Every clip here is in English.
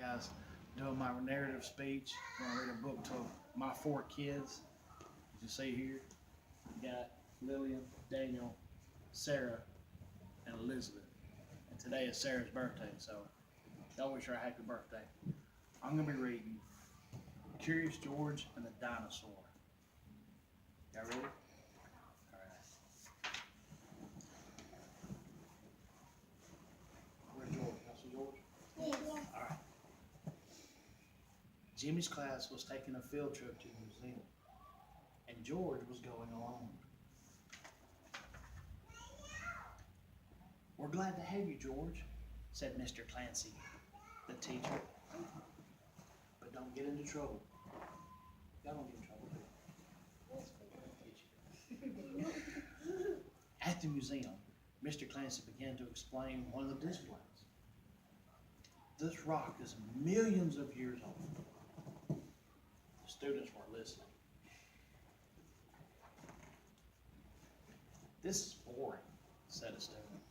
guys doing my narrative speech. I'm going to read a book to my 4 kids. As you see here, you got Lillian, Daniel, Sarah, and Elizabeth. And today is Sarah's birthday, so y'all wish her a happy birthday. I'm going to be reading Curious George and the Dinosaur. Y'all ready? All right. Where's George? Can I see George? Yes. All right. Jimmy's class was taking a field trip to the museum, and George was going alone. "We're glad to have you, George," said Mr. Clancy, the teacher. "But don't get into trouble." Y'all don't get in trouble, do you? At the museum, Mr. Clancy began to explain one of the displays. "This rock is millions of years old." The students were listening. "This is boring," said a student.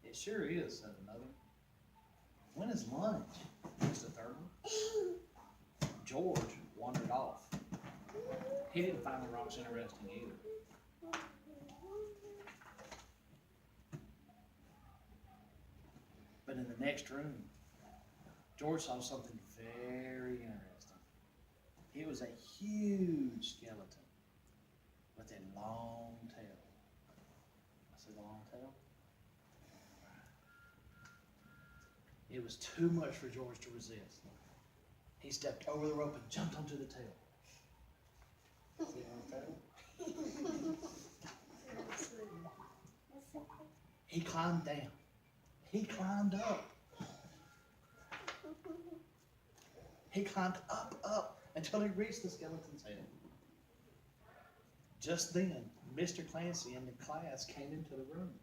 "It sure is," said another. "When is lunch?" asked a third one. George wandered off. He didn't find the rocks interesting either. But in the next room, George saw something very interesting. It was a huge skeleton with a long tail. I see the long tail? It was too much for George to resist. He stepped over the rope and jumped onto the tail. See the long tail? He climbed down. He climbed up. He climbed up until he reached the skeleton's head. Just then, Mr. Clancy and the class came into the room.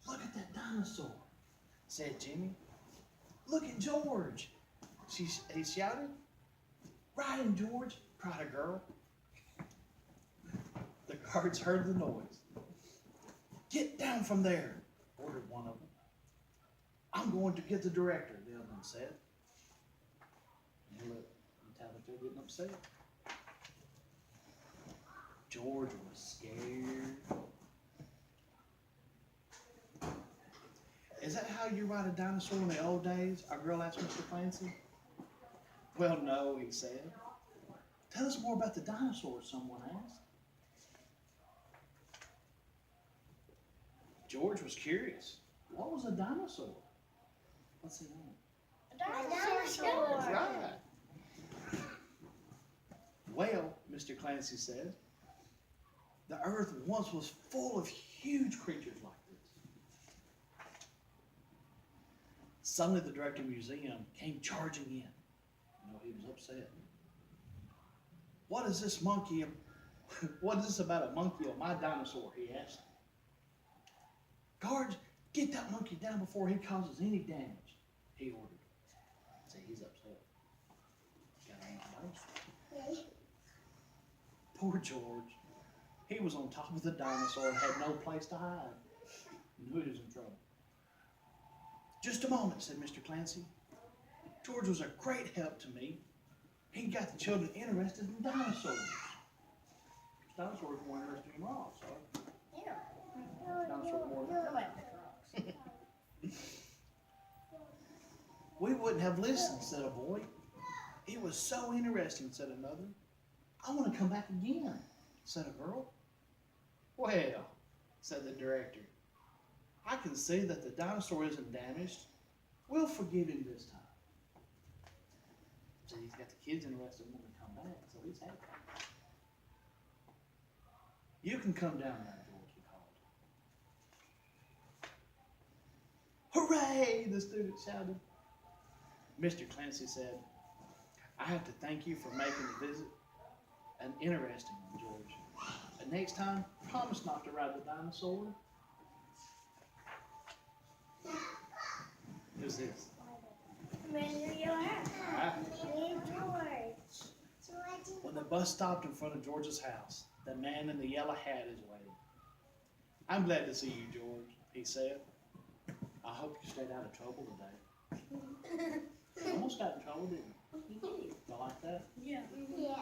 "Look at that dinosaur," said Jimmy. "Look at George," he shouted. "Ride him, George," cried a girl. The guards heard the noise. "Get down from there," ordered one of them. "I'm going to get the director," the other one said. And look, Tabitha getting upset. George was scared. "Is that how you ride a dinosaur in the old days?" a girl asked Mr. Clancy. "Well, no," he said. "Tell us more about the dinosaur," someone asked. George was curious. What was a dinosaur? What's his name? A dinosaur. Right. "Well," Mr. Clancy said, "the earth once was full of huge creatures like this." Suddenly the director of the museum came charging in. He was upset. What is this about a monkey on my dinosaur?" he asked. "Guards, get that monkey down before he causes any damage," he ordered. See, he's upset. Got on my dinosaur. Poor George. He was on top of the dinosaur and had no place to hide. He knew he was in trouble. "Just a moment," said Mr. Clancy. "George was a great help to me. He got the children interested in dinosaurs." Dinosaurs were more interesting in rocks, so. Yeah. Dinosaurs more Nobody likes rocks. "We wouldn't have listened," said a boy. "It was so interesting," said another. "I want to come back again," said a girl. "Well," said the director, "I can see that the dinosaur isn't damaged. We'll forgive him this time." So he's got the kids interested in wanting to come back, so he's happy. "You can come down now, George," he called. "Hooray!" the students shouted. Mr. Clancy said, "I have to thank you for making the visit an interesting one, George. And next time, promise not to ride the dinosaur." Who's this? Man in the yellow hat. Right. George. When the bus stopped in front of George's house, the man in the yellow hat is waiting. "I'm glad to see you, George," he said. I hope you stayed out of trouble today. You almost got in trouble, didn't you? You did. You like that? Yeah. Yeah.